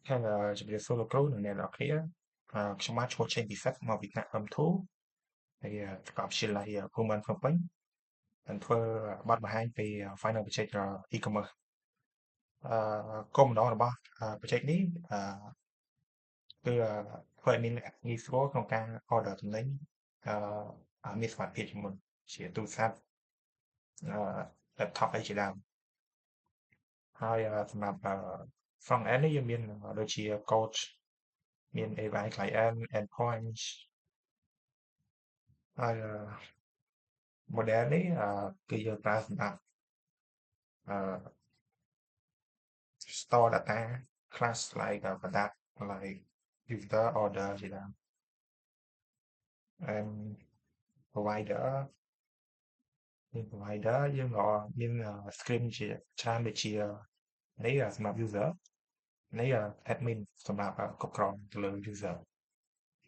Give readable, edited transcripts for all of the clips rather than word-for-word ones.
ហើយជំរាបសួរលោកគ្រូនិងអ្នកនរគ្នាខ្ញុំបានឈ្មោះចេញពិសិដ្ឋមកពីថ្នាក់ក្រុមធូហើយសាកលវិទ្យាល័យភូមិន្ទភ្នំពេញបានធ្វើបទបង្ហាញពី Final Project e-commerce គោលបំណងរបស់project នេះគឺធ្វើឲ្យមានងាយស្រួលក្នុងការ order ទំនិញមានសុវត្ថិភាពជាងមុនជាទូរស័ព្ទlaptop អីជាដើមហើយសម្រាប់front end នេះយើងមានដូចជា coach មាន API client endpoints ហើយmodel នេះគឺយើងប្រើសម្រាប់ store data class like product like user order ជាដើម and provider មាន provider យើងក៏មាន screen ជាច្រើនដូចជានេះសម្រាប់ user នេះ admin សម្រាប់គ្រប់គ្រងទៅលើ user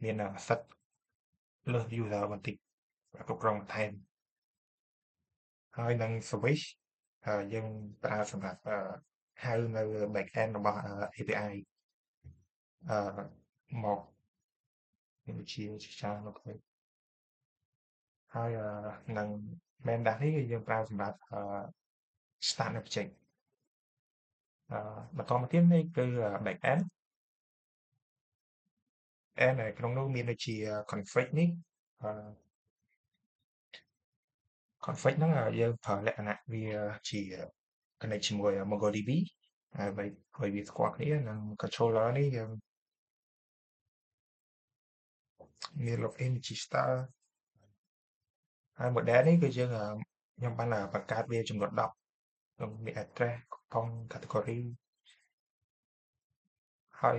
មាន set លើស user បន្តិចគ្រប់គ្រងបន្ថែមហើយនឹង service យើងប្រើសម្រាប់ហៅនៅ back end របស់ API មកមានដូចជាច្រើនអូខេហើយនឹង main dash នេះគឺយើងប្រើសម្រាប់start នៅ project បន្តមកទៀតនេះគឺ back end ក្នុងនោះមានដូចជា config នេះ config ហ្នឹងយើងប្រើលក្ខណៈវាជា connect ជាមួយ MongoDB ហើយឲ្យវាស្គាល់គ្នានិង controller នេះយើងមាន login register ហើយ model នេះគឺយើងខ្ញុំបានបង្កើតវាចំនួន10ក្នុងមាន address coupon category ហើយ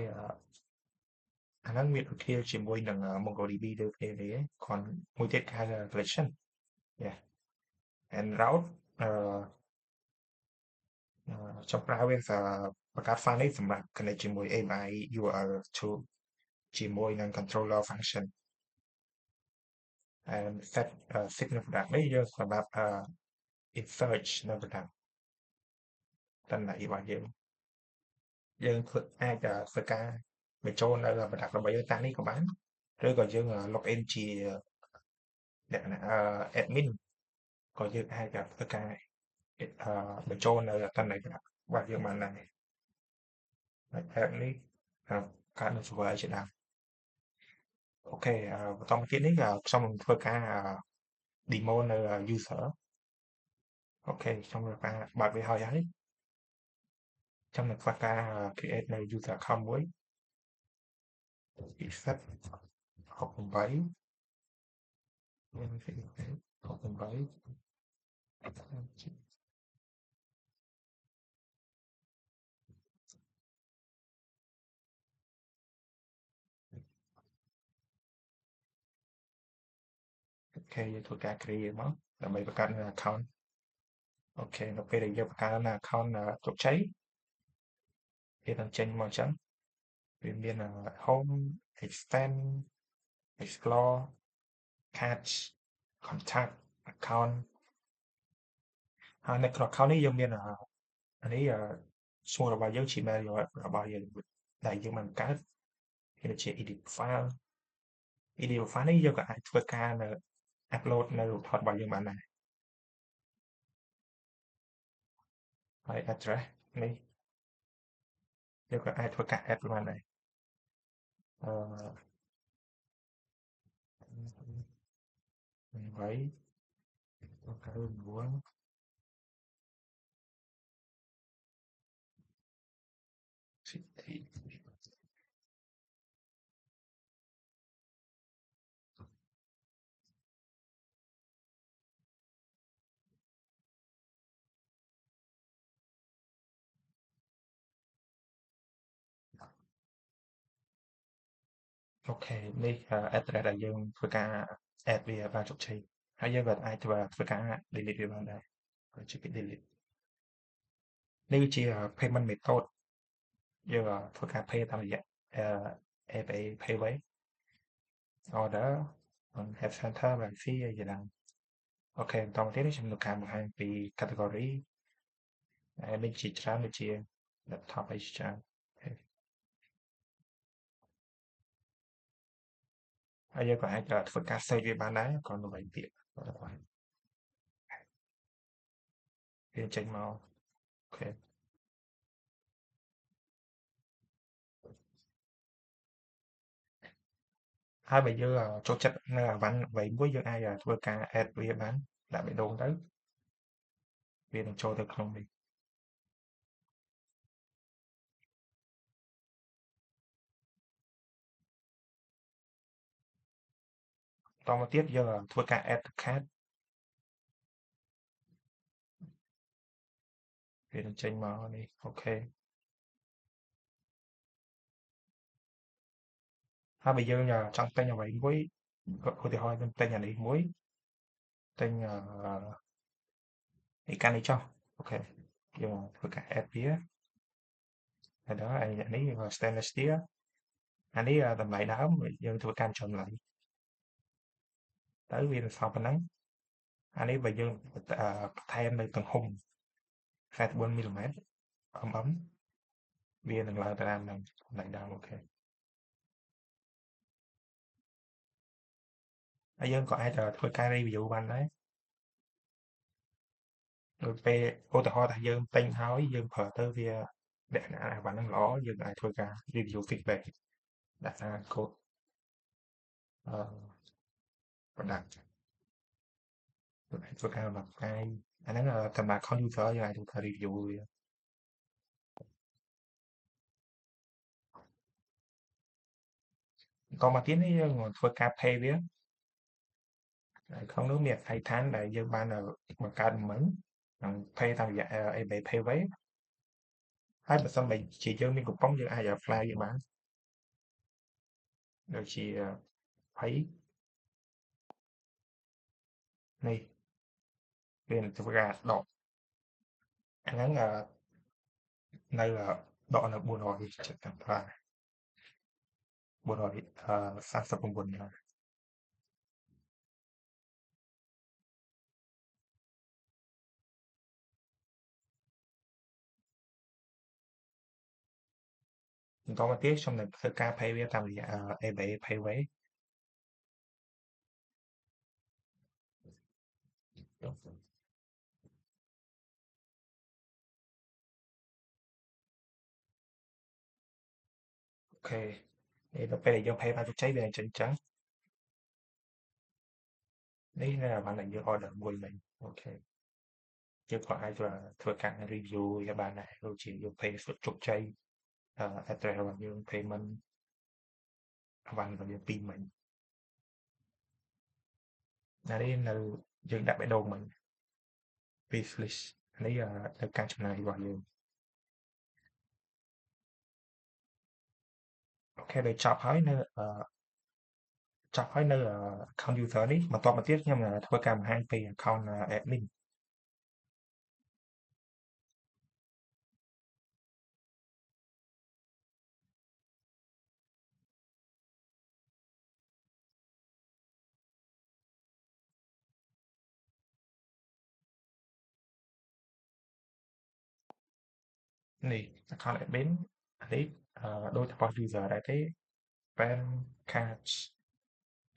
អាហ្នឹងមានដូចគ្នាជាមួយនឹង MongoDB ដូចគ្នាទេគ្រាន់មួយទៀតគេហៅ collection yeah and route ចង់ប្រើវាបង្កើត file នេះសម្រាប់ connect ជាមួយ API URL to ជាមួយនឹង controller function and set signal product នេះយើងសម្រាប់insert នៅ product តន្ន័យរបស់យើងធ្វើអាចធ្វើការបញ្ចូលនៅ product របស់យើងតាមនេះក៏បានឬក៏យើង login ជាលក្ខណៈ admin ក៏យើងអាចធ្វើការបញ្ចូលនៅតន្ន័យ product របស់យើងបានដែរហើយ app នេះកើតនៅ server ជាដើមអូខេបន្តមកទៀតនេះខ្ញុំនឹងធ្វើការ demo នៅ user អូខេខ្ញុំធ្វើការបើកវាហើយខ្ញុំនឹងធ្វើការ create នៅ user account មួយ set 68អូខេយើងធ្វើការ create មកដើម្បីបង្កើតនៅ account អូខេនៅពេលដែលយើងបង្កើតនៅ account ជោគជ័យវានឹងចេញមកអញ្ចឹងវាមាន home extend explore catch contact account ហើយនៅក្នុង account នេះយើងមានអានេះឈ្មោះរបស់យើង Gmail របស់យើងដែលយើងបានបង្កើតវាដូចជា edit file នេះយើងក៏អាចធ្វើការនៅ upload នៅរូបថតរបស់យើងបានដែរហើយ address នេះយើងក៏អាចធ្វើការ add បានដែរ8 9 10 អូខេនេះ address ដែលយើងធ្វើការ add វាបានជោគជ័យហើយយើងក៏អាចធ្វើការ delete វាបានដែរជាពាក្យ delete នេះគឺជា payment method យើងធ្វើការ pay តាមរយៈ API Payway order on Help Center Bank Fee អីជាដើមអូខេបន្តមកទៀតខ្ញុំនឹងការបង្ហាញពី category ហើយមានជាច្រើនដូចជា laptop អីជាច្រើន ហើយយើងក៏អាចធ្វើការ save វាបានដែរគ្រាន់តែវាយពាក្យវាចេញមកអូខេហើយបើយើងចូលចិត្តនៅអាវ៉ាន់អ្វីមួយយើងអាចធ្វើការ add វាបានដាក់បេះដូងទៅវានឹងចូលទៅក្នុងនេះតមកទៀតយើងធ្វើការ add to cart វានឹងចេញមកនេះអូខេហើយបើយើងចង់ទិញអ្វីមួយឧទាហរណ៍យើងទិញអានេះមួយទិញឯកាន់នេះចុះអូខេយើងធ្វើការ add វាហើយដល់អានេះ stainless steel អានេះតម្លៃដើមយើងធ្វើការចំណាយទៅវានឹងសល់ប៉ុណ្ណឹងអានេះបើយើងបន្ថែមនៅទំហំ44មីលីម៉ែត្រវានឹងឡើងទៅតាមនឹងតម្លៃដើមអូខេហើយយើងក៏អាចធ្វើការ review បានដែរដូចពេលឧទាហរណ៍ថាយើងទិញហើយយើងប្រើទៅវាលក្ខណៈអាវ៉ាន់ហ្នឹងល្អយើងអាចធ្វើការ review feedback ដាក់ថាកូដអឺ product យើងអាចធ្វើការសម្រាប់ផ្កាយអាហ្នឹងសម្រាប់ con user យើងអាចធ្វើការ review វាបន្តមកទៀតនេះយើងធ្វើការ pay វាហើយក្នុងនោះមានអត្ថដ្ឋានដែលយើងបានបង្កើតមិញនឹង pay តាមរយៈ eBay Payway ហើយបើសិនបើជាយើងមាន coupon យើងអាច apply វាបានដូចជា20នេះវានឹងធ្វើការដកអាហ្នឹងនៅដកនៅ470 $439 បន្តមកទៀតខ្ញុំនឹងធ្វើការ pay វាតាមរយៈ eBay Payway អូខេនេះដល់ពេលដែលយើង pay បានជោគជ័យវានឹងចេញចឹងនេះនៅអាបានដែលយើង order មួយមិញអូខេយើងក៏អាចធ្វើការ review វាបានដែរដូចជាយើង pay ជោគជ័យaddress របស់យើង payment អាវ៉ាន់របស់យើងពីរមិញអានេះនៅយើងដាក់បេះដូងមិញ wish list នេះទៅការចំណាយរបស់យើងអូខេពេលចប់ហើយនៅ account user នេះបន្ទាប់មកទៀតខ្ញុំធ្វើការបង្ហាញពី account admin នេះ account admin អានេះដូចរបស់ user ដែរទេ pan cards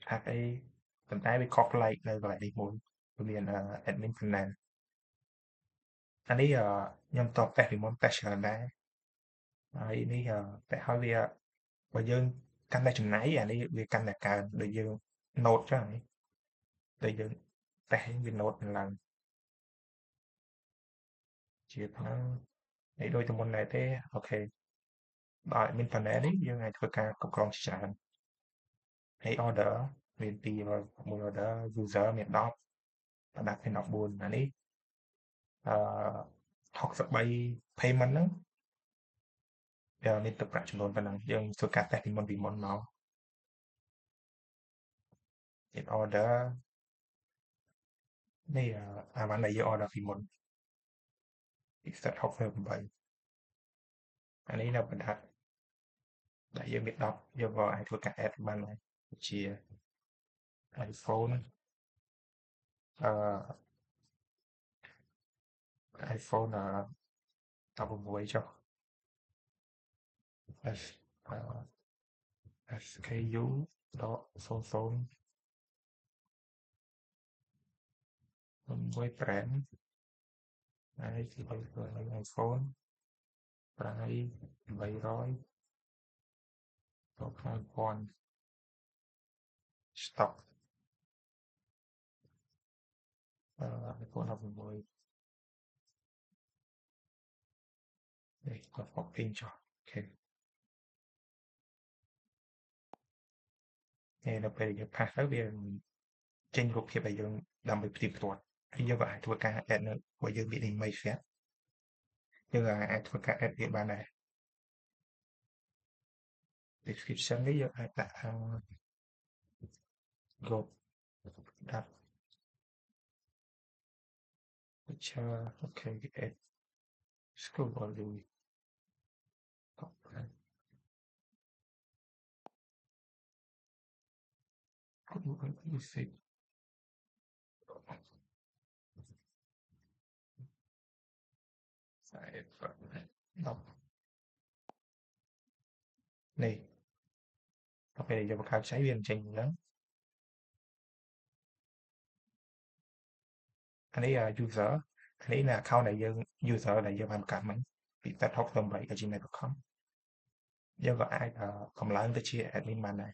ហាក់អីប៉ុន្តែវាខុសប្លែកនៅកន្លែងនេះមួយវាមានadmin panel អានេះខ្ញុំតបតេស្តពីមុនតេស្តច្រើនដែរហើយនេះតែហើយវាបើយើងកាន់តែចំណាយអានេះវាកាន់តែកើនដូចយើង note ចឹងដូចយើងតេស្តវា note ឡើងជាហ្នឹងនេះដូចតែមុនដែរទេអូខេដល់ admin panel នេះយើងអាចធ្វើការគ្រប់គ្រងជាច្រើនហើយ order មាន2 order user មាន10 product មាន14អានេះអឺ63 payment ហ្នឹងវាមានទឹកប្រាក់ចំនួនប៉ុណ្ណឹងយើងធ្វើការតេស្តពីមុនមកមាន order នេះអាវ៉ាន់ដែលយើង order ពីមុន Except 68អានេះនៅ product ដែលយើងមាន10យើងក៏អាចធ្វើការ add បានដែរដូចជា iPhone អឺ iPhone 16ចុះ S SKU đọ số với brand đấy thì bây giờ lấy iPhone price 700 có 2000 stock iPhone 11 đây có phóng pin cho ok này là về giờ pass tới về trênรูปភាពដែលយើងដើម្បីផ្ទាប់ផ្ទាត់ហើយយើងក៏អាចធ្វើការ add នៅបើយើងមាន image ស្រាប់យើងក៏អាចធ្វើការ add វាបានដែរ description នេះយើងអាចដាក់group ដាក់ picture អូខេ add scroll លុយ music 10នេះដល់ពេលយើងបង្កើតใช้វាអញ្ចឹងហ្នឹងអានេះ user អានេះlà account ដែលយើង user ដែលយើងបានបង្កើតមិញពី pet68@gmail.com យើងក៏អាចកំឡុងទៅជា admin បានដែរ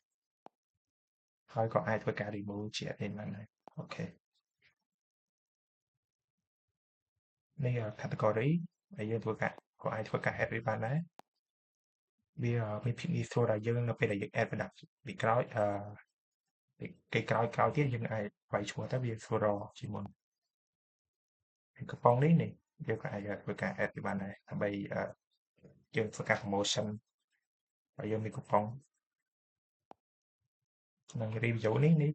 ហើយក៏អាចធ្វើការ remove ជា admin បានដែរអូខេនេះ category ដែលយើងធ្វើការក៏អាចធ្វើការ add វាបានដែរវាមានភាពងាយស្រួលដល់យើងនៅពេលដែលយើង add ប្រដាប់ពីក្រោយគេក្រោយទៀតយើងអាចវាយឈ្មោះទៅវាស្រួលរកជាមុនកំប៉ុងនេះយើងក៏អាចធ្វើការ add វាបានដែរដើម្បីយើងធ្វើការ promotion ហើយយើងមានកំប៉ុងក្នុង review នេះ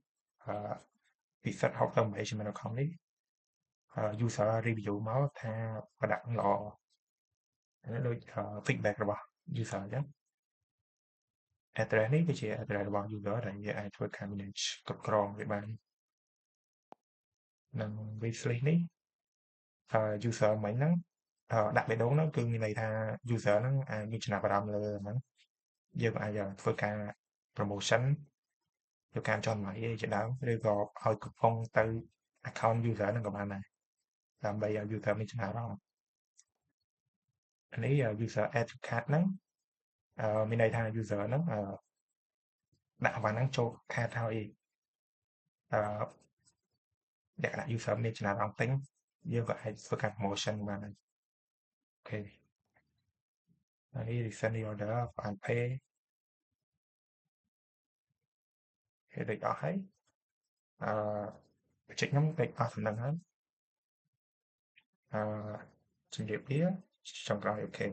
ពិសេស68.com នេះuser review មកថាប្រដាប់ល្អអានេះដូចfeedback របស់ user អញ្ចឹង address នេះគឺជា address របស់ user ដែលយើងអាចធ្វើការ manage គ្រប់គ្រងវាបាននិង wishlist នេះuser មិញហ្នឹងដាក់បេះដូងហ្នឹងគឺមានន័យថា user ហ្នឹងអាចមានចំណាប់អារម្មណ៍លើហ្នឹងយើងក៏អាចធ្វើការ promotion ធ្វើការចុះតម្លៃជាដើមឬក៏ឲ្យកំប៉ុងទៅ account user ហ្នឹងក៏បានដែរដើម្បីឲ្យ user មានចំណាប់អារម្មណ៍អានេះ user add to cart ហ្នឹងមានន័យថា user ហ្នឹងដាក់អ្វីហ្នឹងចូល cart ហើយលក្ខណៈ user មានចំណាប់អារម្មណ៍ទិញយើងក៏អាចធ្វើការ promotion បានដែរអូខេហើយ resend the order បាន pay គេដូចអស់ហើយបច្ចេកខ្ញុំដូចអស់សំណឹងហើយជំរាបលាចុងក្រោយអូខេ